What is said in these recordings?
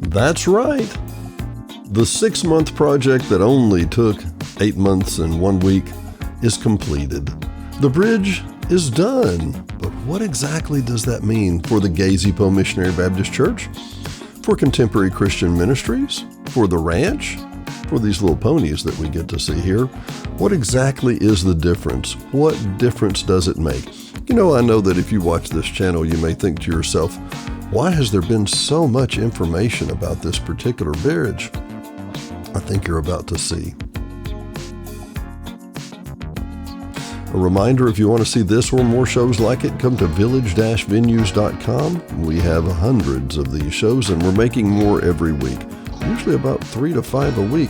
That's right. The 6-month project that only took 8 months and 1 week is completed. The bridge is done. But what exactly does that mean for the Peau Missionary Baptist Church? For Contemporary Christian Ministries? For the ranch? For these little ponies that we get to see here? What exactly is the difference? What difference does it make? You know, I know that if you watch this channel, you may think to yourself, why has there been so much information about this particular bridge? I think you're about to see. A reminder, if you want to see this or more shows like it, come to village-venues.com. We have hundreds of these shows, and we're making more every week, usually about 3 to 5 a week.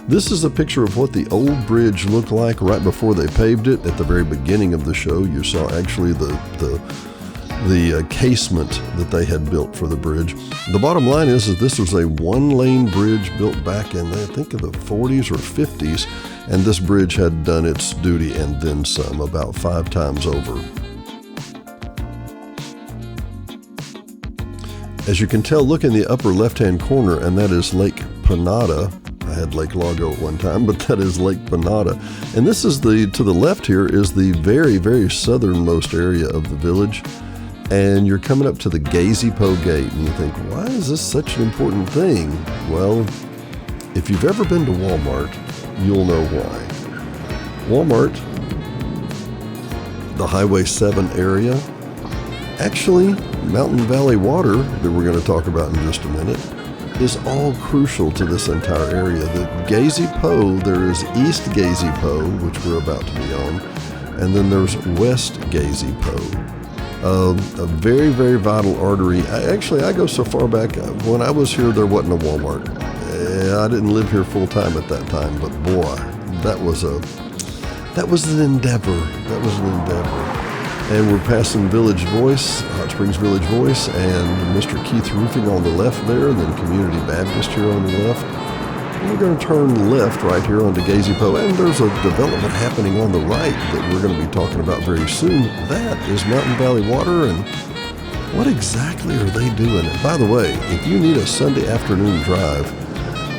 This is a picture of what the old bridge looked like right before they paved it. At the very beginning of the show, you saw actually the casement that they had built for the bridge. The bottom line is that this was a 1-lane bridge built back in, I think, in the 40s or 50s, and this bridge had done its duty and then some, about 5 times over. As you can tell, look in the upper left-hand corner, and that is Lake Panada. I had Lake Lago at one time, but that is Lake Panada. And this is to the left here is the very, very southernmost area of the village. And you're coming up to the Peau gate, and you think, why is this such an important thing? Well, if you've ever been to Wal Mart, you'll know why. Wal Mart, the Highway 7 area, actually Mountain Valley Water, that we're going to talk about in just a minute, is all crucial to this entire area. The Peau, there is East Peau, which we're about to be on, and then there's West Peau. A very, very vital artery. I go so far back, when I was here, there wasn't a Walmart. I didn't live here full time at that time, but boy, that was an endeavor. And we're passing Village Voice, Hot Springs Village Voice, and Mr. Keith Roofing on the left there, and then Community Baptist here on the left. And we're going to turn left right here onto Peau, and there's a development happening on the right that we're going to be talking about very soon. That is Mountain Valley Water, and what exactly are they doing? And by the way, if you need a Sunday afternoon drive,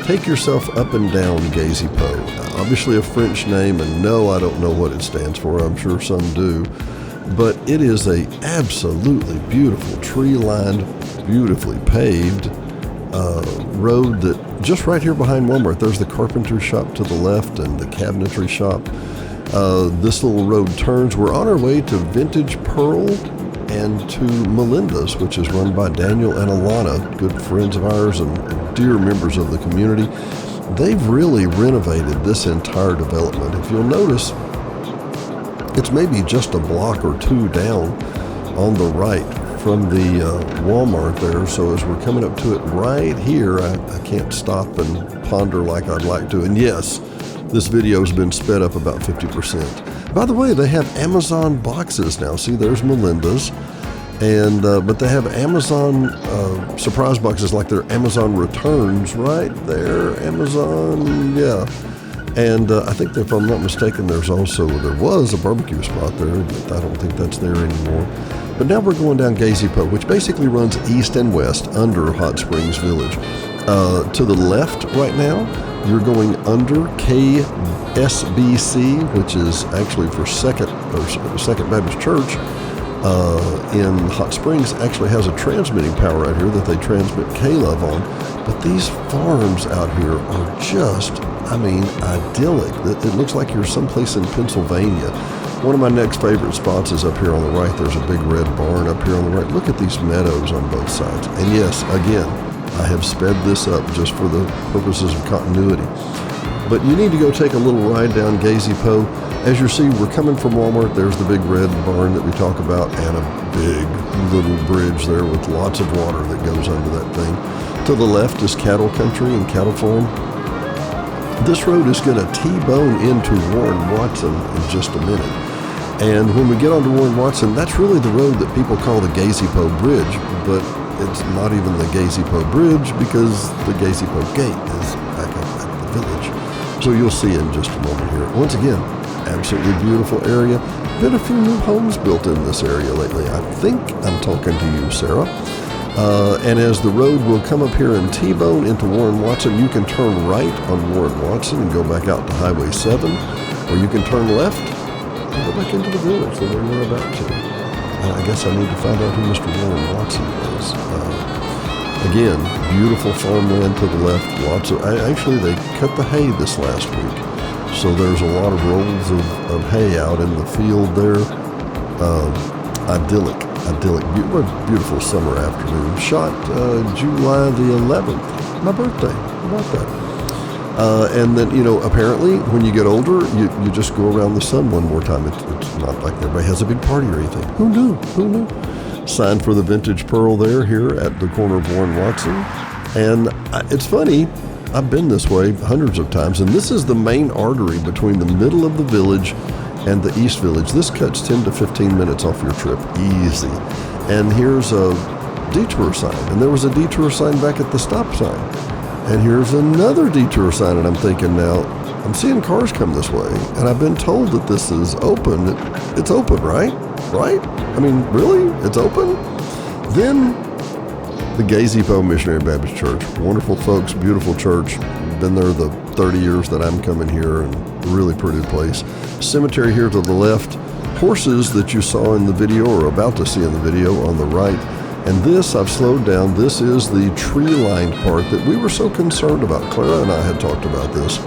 take yourself up and down Peau. Obviously a French name, and no, I don't know what it stands for. I'm sure some do. But it is a absolutely beautiful, tree-lined, beautifully paved road that just right here behind Walmart, there's the carpenter shop to the left and the cabinetry shop. This little road turns. We're on our way to Vintage Pearl and to Melinda's, which is run by Daniel and Alana, good friends of ours and dear members of the community. They've really renovated this entire development. If you'll notice, it's maybe just a block or two down on the right from the Walmart there. So as we're coming up to it right here, I can't stop and ponder like I'd like to. And yes, this video has been sped up about 50%. By the way, they have Amazon boxes now. See, there's Melinda's. And but they have Amazon surprise boxes, like their Amazon returns right there. Amazon, yeah. And I think, if I'm not mistaken, there was a barbecue spot there, but I don't think that's there anymore. But now we're going down Peau, which basically runs east and west under Hot Springs Village. To the left right now, you're going under KSBC, which is actually for Second Baptist Church in Hot Springs, actually has a transmitting power out here that they transmit K-Love on. But these farms out here are just, idyllic. It looks like you're someplace in Pennsylvania. One of my next favorite spots is up here on the right. There's a big red barn up here on the right. Look at these meadows on both sides. And yes, again, I have sped this up just for the purposes of continuity. But you need to go take a little ride down Peau. As you see, we're coming from Walmart. There's the big red barn that we talk about, and a big little bridge there with lots of water that goes under that thing. To the left is cattle country and cattle farm. This road is going to T-bone into Warren Watson in just a minute. And when we get onto Warren Watson, that's really the road that people call the Peau Bridge, but it's not even the Peau Bridge because the Peau Gate is back up at the village. So you'll see in just a moment here. Once again, absolutely beautiful area. Been a few new homes built in this area lately. I think I'm talking to you, Sarah. And as the road will come up here in T-Bone into Warren Watson, you can turn right on Warren Watson and go back out to Highway 7, or you can turn left and go back into the village the way we're about to. And I guess I need to find out who Mr. Warren Watson is. Again, beautiful farmland to the left. Lots of, actually, they cut the hay this last week, so there's a lot of rolls of hay out in the field there. Idyllic, beautiful summer afternoon. Shot July the 11th, my birthday. How about that? And then, apparently when you get older, you just go around the sun one more time. It's not like everybody has a big party or anything. Who knew? Sign for the Vintage Pearl here at the corner of Warren Watson. And it's funny, I've been this way hundreds of times, and this is the main artery between the middle of the village and the East Village. This cuts 10 to 15 minutes off your trip, easy. And here's a detour sign, and there was a detour sign back at the stop sign. And here's another detour sign, and I'm thinking now, I'm seeing cars come this way, and I've been told that this is open. It's open, right? I mean, really? It's open? Then the Peau Missionary Baptist Church. Wonderful folks, beautiful church. Been there the 30 years that I'm coming here, and really pretty place. Cemetery here to the left. Horses that you saw in the video or about to see in the video on the right. And this, I've slowed down, this is the tree-lined part that we were so concerned about. Clara and I had talked about this.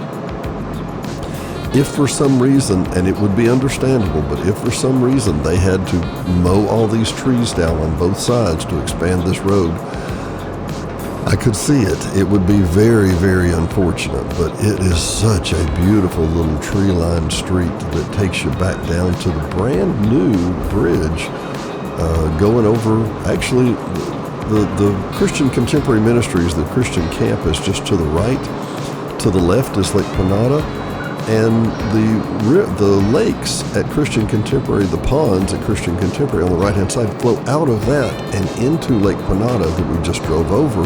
If for some reason, and it would be understandable, but if for some reason they had to mow all these trees down on both sides to expand this road, I could see it. It would be very, very unfortunate, but it is such a beautiful little tree-lined street that takes you back down to the brand new bridge going over, actually, the Christian Contemporary Ministries, the Christian camp is just to the right. To the left is Lake Panada. And the lakes at Christian Contemporary, the ponds at Christian Contemporary on the right-hand side flow out of that and into Lake Panada that we just drove over.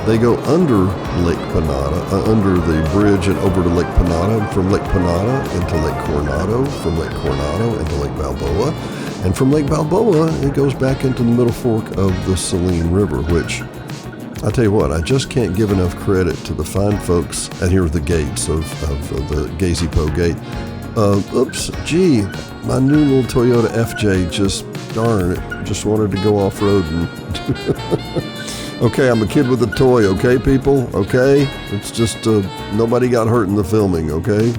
They go under Lake Panada, under the bridge and over to Lake Panada, and from Lake Panada into Lake Coronado, from Lake Coronado into Lake Balboa, and from Lake Balboa it goes back into the Middle Fork of the Saline River, which I tell you what, I just can't give enough credit to the fine folks. And here are the gates of the Peau gate. My new little Toyota FJ just wanted to go off-road. Okay, I'm a kid with a toy, okay, people? Okay? It's just, nobody got hurt in the filming, okay?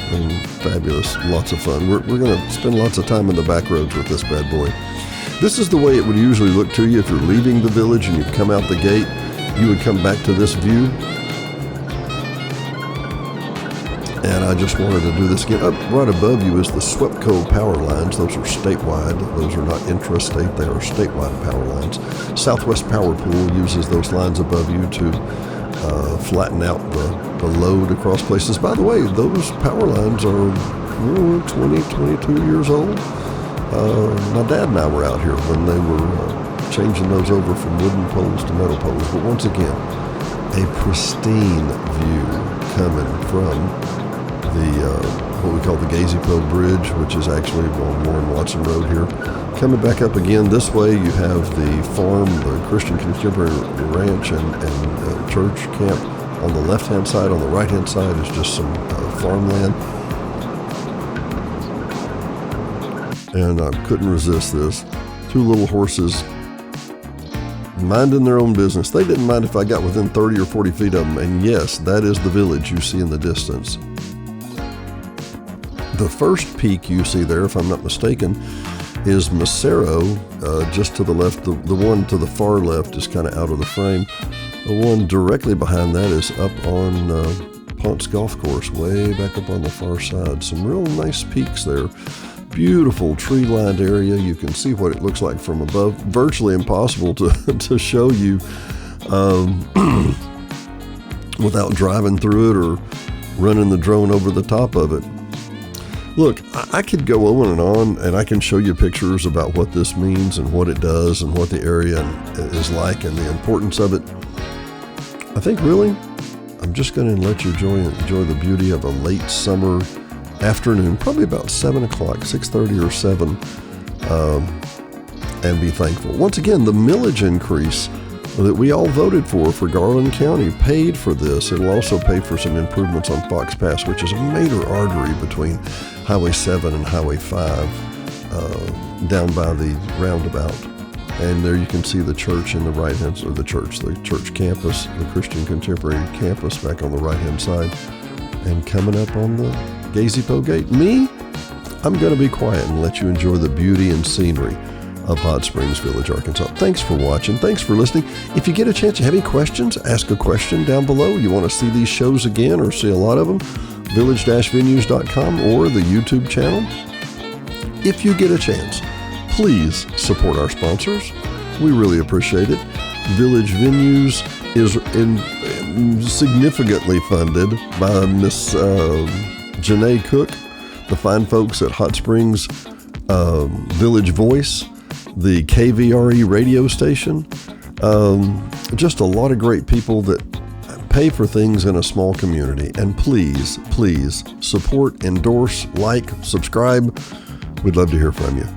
And fabulous, lots of fun. We're going to spend lots of time in the back roads with this bad boy. This is the way it would usually look to you if you're leaving the village and you come out the gate. You would come back to this view. And I just wanted to do this again. Up right above you is the SWEPCO power lines. Those are statewide. Those are not intrastate. They are statewide power lines. Southwest Power Pool uses those lines above you to flatten out the load across places. By the way, those power lines are 20, 22 years old. My dad and I were out here when they were changing those over from wooden poles to metal poles. But once again, a pristine view coming from what we call the Peau Bridge, which is actually on Warren Watson Road here. Coming back up again this way, you have the farm, the Christian Contemporary Ranch and church camp on the left-hand side. On the right-hand side is just some farmland. And I couldn't resist this. Two little horses minding their own business. They didn't mind if I got within 30 or 40 feet of them. And yes, that is the village you see in the distance. The first peak you see there, if I'm not mistaken, is Macero, just to the left. The one to the far left is kind of out of the frame. The one directly behind that is up on Ponce Golf Course, way back up on the far side. Some real nice peaks there. Beautiful tree-lined area. You can see what it looks like from above. Virtually impossible to show you without driving through it or running the drone over the top of it. Look, I could go on, and I can show you pictures about what this means and what it does and what the area is like and the importance of it. I think really, I'm just going to let you enjoy the beauty of a late summer afternoon, probably about 7 o'clock, 6:30 or 7. and be thankful. Once again, the millage increase that we all voted for Garland County paid for this. It'll also pay for some improvements on Fox Pass, which is a major artery between Highway 7 and Highway 5, down by the roundabout. And there you can see the church in the right hand, or the church campus, the Christian Contemporary campus back on the right hand side. And coming up on the Peau gate, I'm going to be quiet and let you enjoy the beauty and scenery of Hot Springs Village, Arkansas. Thanks for watching. Thanks for listening. If you get a chance, you have any questions, ask a question down below. You want to see these shows again or see a lot of them, village-venues.com or the YouTube channel. If you get a chance, please support our sponsors. We really appreciate it. Village Venues is significantly funded by Miss Janae Cook, the fine folks at Hot Springs Village Voice, the KVRE radio station. Just a lot of great people that pay for things in a small community. And please, please support, endorse, like, subscribe. We'd love to hear from you.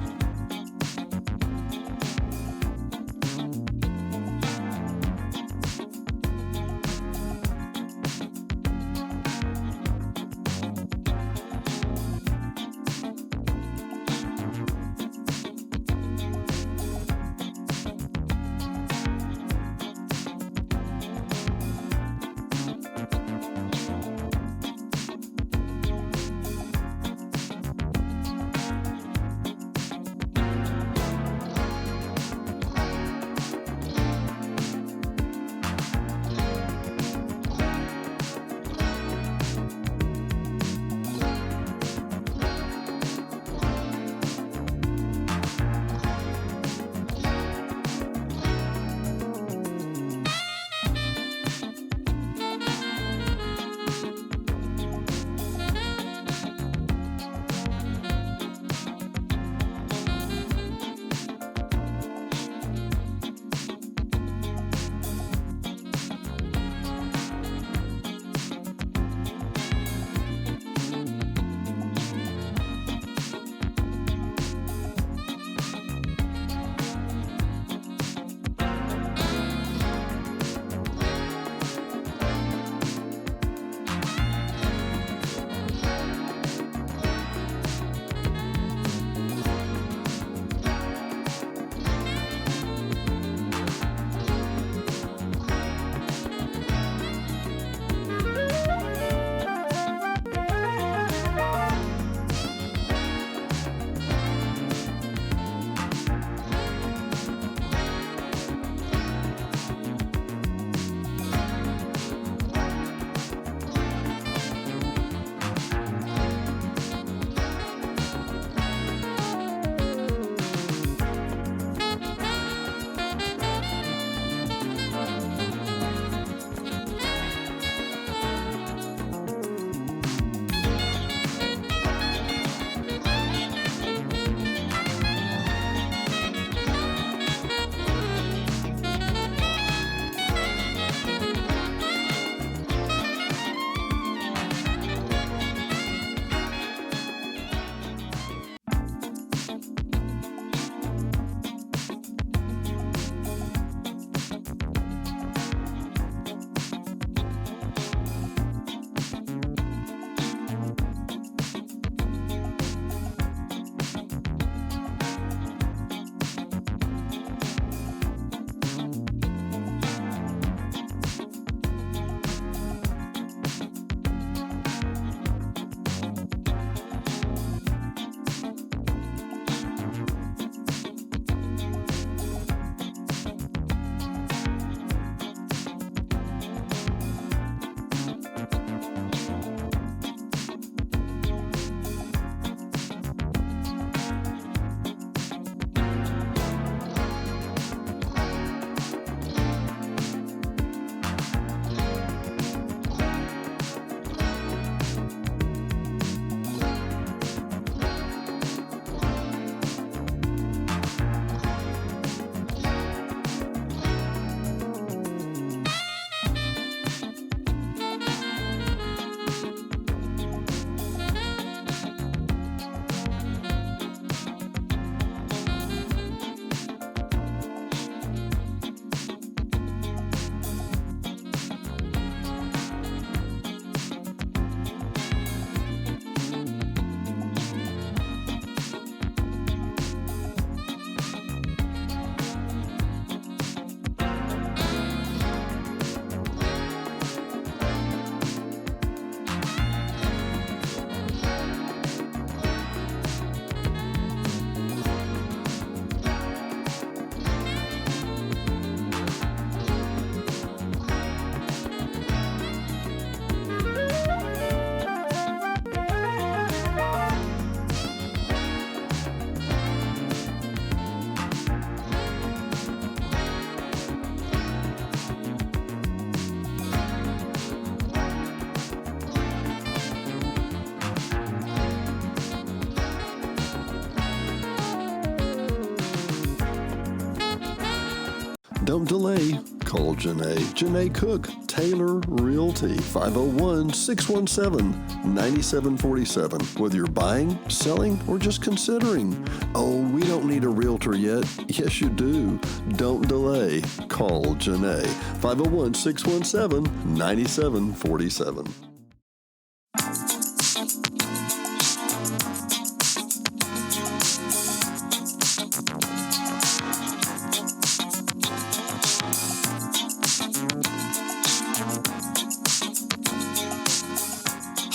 Don't delay. Call Janae. Janae Cook, Taylor Realty, 501-617-9747. Whether you're buying, selling, or just considering. Oh, we don't need a realtor yet. Yes, you do. Don't delay. Call Janae. 501-617-9747.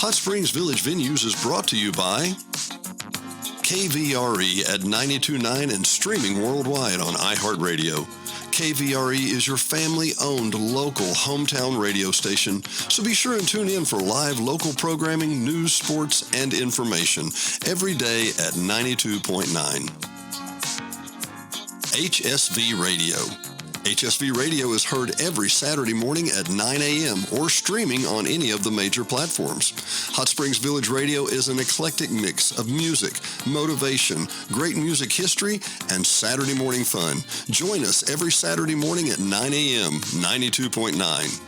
Hot Springs Village Venues is brought to you by KVRE at 92.9 and streaming worldwide on iHeartRadio. KVRE is your family-owned local hometown radio station, so be sure and tune in for live local programming, news, sports, and information every day at 92.9. HSV Radio. HSV Radio is heard every Saturday morning at 9 a.m. or streaming on any of the major platforms. Hot Springs Village Radio is an eclectic mix of music, motivation, great music history, and Saturday morning fun. Join us every Saturday morning at 9 a.m., 92.9.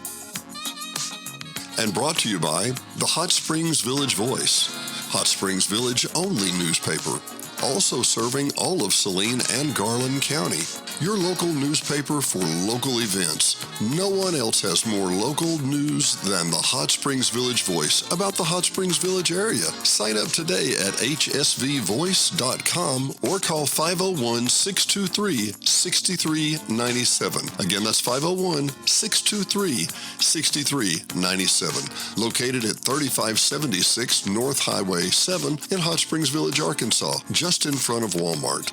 And brought to you by the Hot Springs Village Voice, Hot Springs Village only newspaper, also serving all of Saline and Garland County. Your local newspaper for local events. No one else has more local news than the Hot Springs Village Voice about the Hot Springs Village area. Sign up today at hsvvoice.com or call 501-623-6397. Again, that's 501-623-6397. Located at 3576 North Highway 7 in Hot Springs Village, Arkansas, just in front of Wal Mart.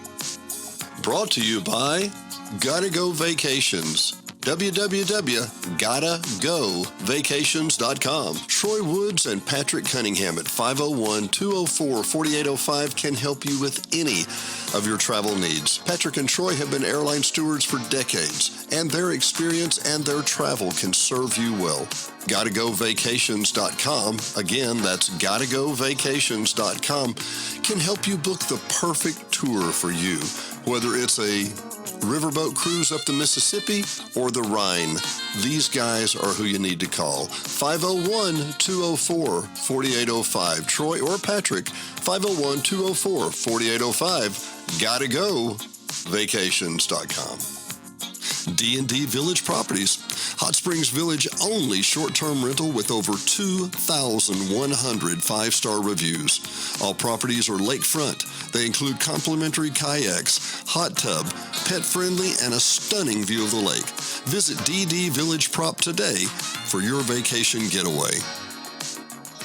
Brought to you by Gotta Go Vacations. www.gottagovacations.com. Troy Woods and Patrick Cunningham at 501-204-4805 can help you with any of your travel needs. Patrick and Troy have been airline stewards for decades, and their experience and their travel can serve you well. GottaGoVacations.com, again, that's GottaGoVacations.com, can help you book the perfect tour for you, whether it's a riverboat cruise up the Mississippi or the Rhine. These guys are who you need to call. 501-204-4805. Troy or Patrick, 501-204-4805. GottaGoVacations.com. D&D Village Properties. Hot Springs Village only short-term rental with over 2,100 five-star reviews. All properties are lakefront. They include complimentary kayaks, hot tub, pet-friendly, and a stunning view of the lake. Visit DD Village Prop today for your vacation getaway.